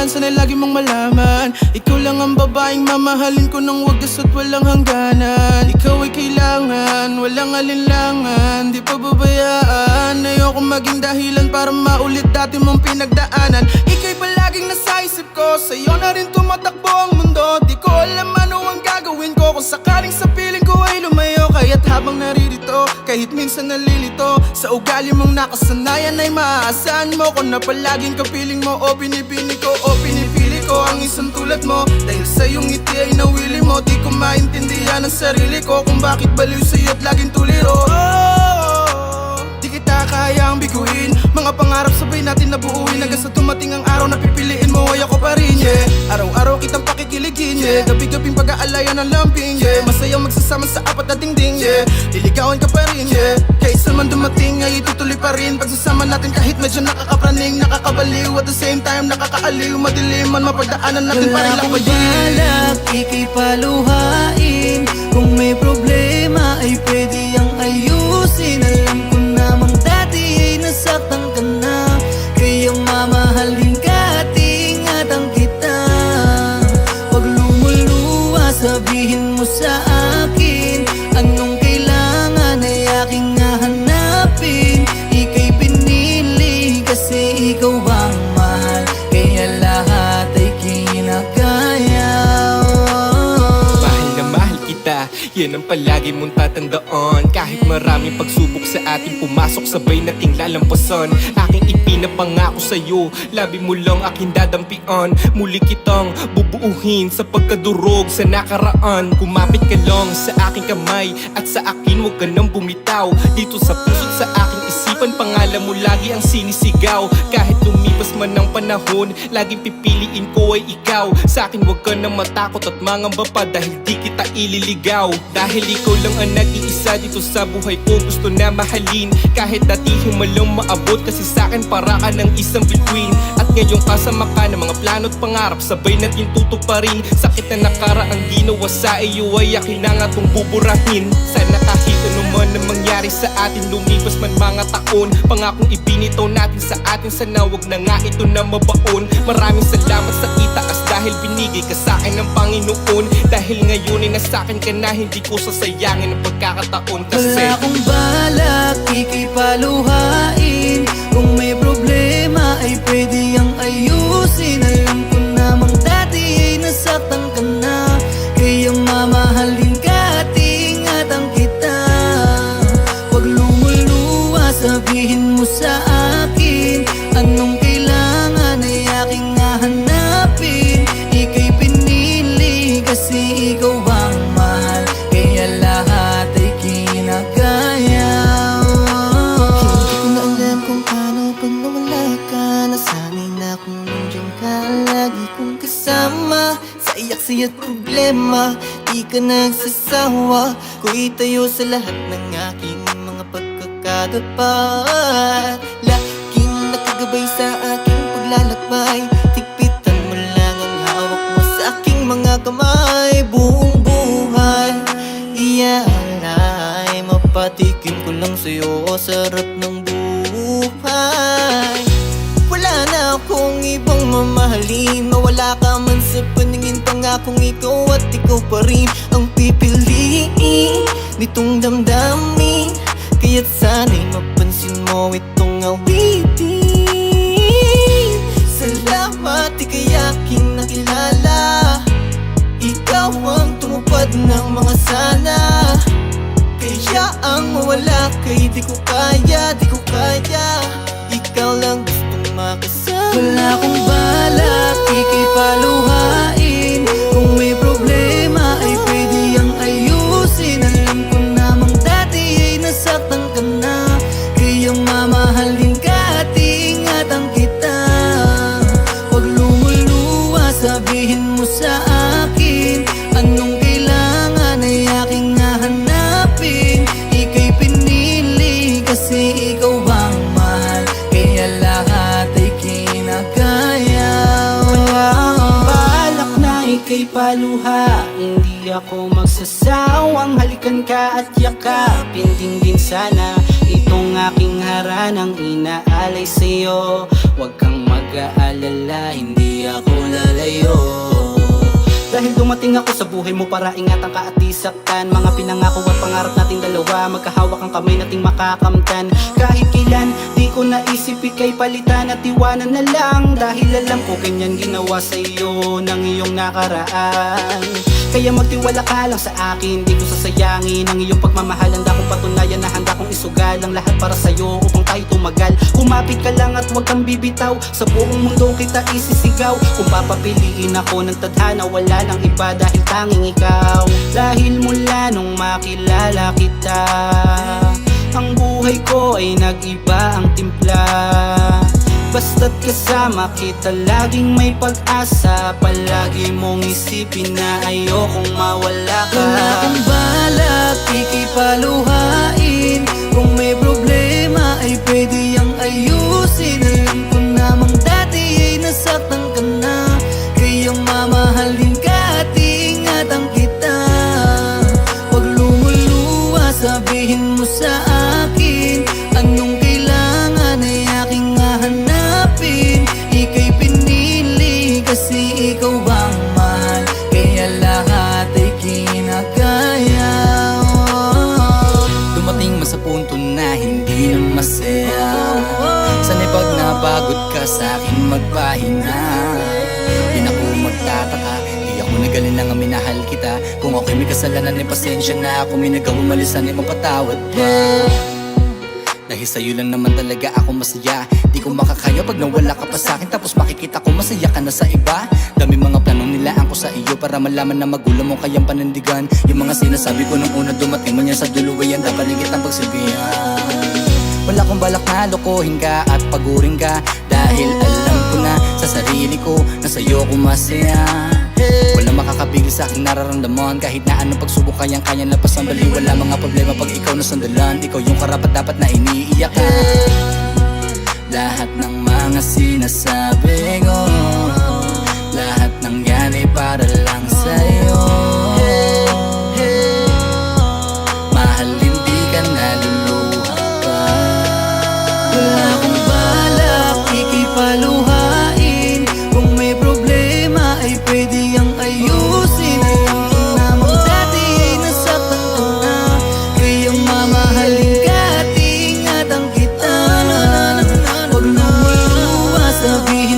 yan, sana'y lagi mong malaman. Ikaw lang ang babaeng mamahalin ko ng wagas at walang hangganan. Ikaw ay kailangan, walang alinlangan, di pa babayaan. Ayoko maging dahilan para maulit dati mong pinagdaanan. Ika'y palaging nasa isip ko, sa'yo na rin tumatakbo ang mundo. Di ko alam ano ang gagawin ko kung sakaling sa piling ko ay lumayo. Kaya't habang naririto, kahit minsan nalilito, sa ugali mong nakasanayan ay maaasahan mo ko na palaging kapiling mo o pinipili ko o pinipili ko ang isang tulad mo. Dahil sa iyong ngiti ay nawili mo, di ko maintindihan ang sarili ko kung bakit baliw sa'yo at laging tuliro. Di kita kayang biguin, mga pangarap sabay natin nabuuin. Hanggang sa tumating ang araw na pipiliin mo ay ako pa rin, yeah. Araw-araw kitang pakikiligin, yeah. Gabi-gabing pag-aalayan ng lamping, yeah. Masayang magsasama sa apat na dingding, yeah. Liligawan ka pa rin, yeah. Kahit saan man dumating ay itutuloy pa rin pagsasama natin kahit medyo nakakapraning, nakakabaliw, at the same time nakakaaliw. Madilim man mapagdaanan natin pa rin lang pa din. Wala akong balak, ika'y paluhain. Kung may problema ay pwede ang ayusin. Alam ko namang dati ay nasaktan ka na, kaya mamahalin ka at ingatan kita. Pag lumuluwa, sabihin mo sa akin anong kailangan ay aking hahanapin. Ika'y pinili kasi ikaw ang mahal, kaya lahat ay kinakaya. Mahal na mahal kita, yan ang palagi mong tatandaan. Kahit maraming pagsubok sa ating pumasok, sabay nating lalampasan. Aking ipinapangako sa'yo, labi mo lang aking dadampian. Muli kitang bubuuhin sa pagkadurog sa nakaraan. Kumapit ka lang sa aking kamay at sa akin huwag ka nang bumitaw. Dito sa puso't sa aking isipan, pangalan mo lagi ang sinisigaw. Kahit lumipas man ang panahon, laging pipiliin ko ay ikaw. Sa akin huwag ka nang matakot at mangamba pa, dahil di kita ililigaw. Dahil ikaw lang ang nag-iisa dito sa buhay ko, gusto na mahalin. Kahit dati humalang maabot, kasi sa akin para ka ng isang bituin. At ngayong kasama ka ng mga plano at pangarap, sabay natin tutuparin. Sakit na nakaraang ginawa sa iyo ay akin na nga tong buburahin. Sana kahit ano man ang mangyari sa atin, lumipas man mga taon, pangakong ibinitaw natin sa atin, sana wag na nga ito na mabaon. Maraming salamat sa itaas dahil binigay ka sa akin ng Panginoon. Dahil ngayon ay nasakin ka na, hindi ko sasayangin ang pagkakataon. Kasi wala akong balak, ika'y paluhain. Kung may problema ay pwede ang ayusin. Alam ko namang dati ay nasaktan ka na, kaya mamahalin ka at ingatan kita. Pag lumuluwa, sabihin mo sa akin anong kailangan ay aking hahanapin. Ika'y pinili kasi ikaw ang mahal, kaya lahat ay kinakaya. Hindi ko na alam kung paano pag nawala ka. Nasanay na kung nandiyan ka, lagi kong kasama sa iyak-siya't problema. Di ka nagsasawa, ko itayo sa lahat ng aking mga pagkakatapat. Laging nakagabay sa aking paglalakbay, tigpitan mo lang ang hawak mo sa aking mga kamay. Buong buhay, iaalay, mapatikim ko lang sa'yo, sarap ng buhay. Wala na akong ibang mamahalin, mawala ka man sa paningin, pangakong ikaw at ikaw pa rin ang pipiliin nitong damdamin. Kaya't sana'y mapansin mo itong awitin. Salamat, ika'y aking nakilala. Ikaw ang tumupad ng mga sana, kaya ang mawala kay di ko kaya, di ko kaya. Ikaw lang gustong makasama. Wala akong balak, ika'y paluhain. Kung may problema ay pwede ang ayusin. Alam ko namang dati ay nasaktan ka na, kaya mamahalin ka at ingatan kita. Pag lumuluwa, sabihin mo sa akin anong kailangan ay aking hahanapin. Ika'y pinili kasi ikaw ang mahal, kaya lahat ay kinakaya. Balak na ika'y paluha, hindi ako magsasawang halikan ka at yakapin din sana itong aking haranang inaalay sa'yo. Huwag kang mag-aalala, hindi ako sa'yo. Dahil dumating ako sa buhay mo para ingatan ka at isaktan mga pinangako at pangarap nating dalawa, magkahawak ang kamay nating makakamtan. Kahit kailan di ko naisip ika'y palitan at iwanan na lang, dahil alam ko ganyan ginawa sa'yo ng iyong nakaraan. Kaya magtiwala ka lang sa akin, di ko sasayangin ang iyong pagmamahal. Handa kong patunayan na handa kong isugal ang lahat para sa'yo upang tayo tumagal. Kumapit ka lang at huwag kang bibitaw, sa buong mundo kita isisigaw. Kung papapiliin ako ng tadhana, wala nang iba dahil tanging ikaw. Dahil mula nung makilala kita, ang buhay ko ay nag-iba ang timpla. Basta't kasama kita, laging may pag-asa. Palagi mong isipin na ayokong mawala ka. Wala akong balak, ikipaluhain. Kung may problema ay pwede yang ayusin. Alam ko namang dati ay nasaktan ka na, kaya mamahalin ka at iingatan kita. Pag lumuluwa, sabihin mo sa akin anong kailangan ay aking hahanapin. Ika'y pinili kasi ikaw ang mahal, kaya lahat ay kinakaya. Dumating man sa punto na hindi na masaya, sana'y pag napagod ka sa akin magpahinga. Di na ako magtataka, di ako nagaling lang ang minahal kita. Kung ako'y may kasalanan ay pasensya na, ako may nagawang malisan ay mapatawad pa. Dahil sa'yo lang naman talaga ako masaya. Di ko makakaya pag nawala ka pa sa'kin, tapos makikita ko masaya ka na sa iba. Dami mga planong nilaan ko sa iyo para malaman na magulang mo kayang panindigan. Yung mga sinasabi ko nung una, dumating man yan sa dulo, yan dapat ligit ang pagsilbihan. Wala akong balak na lokohin ka at pagurin ka, dahil alam ko na sa sarili ko na sa'yo ko masaya. Walang makakapigil sa aking nararamdaman, kahit na anong pagsubok kayang-kaya na pasambali. Wala mga problema pag ikaw nasandalan, ikaw yung karapat dapat na iniiyak ka. Lahat ng mga sinasabi ko, lahat ng yan ay para lang sa'yo. Mahal, hindi ka naluluha pa. Wala akong balak, ikipaluhain. Kung may problema ay pwede yang ayusin. Alam ko namang dati ay nasaktan ka na, kaya mamahalin ka at iingatan kita. Pag lumuluwa, sabihin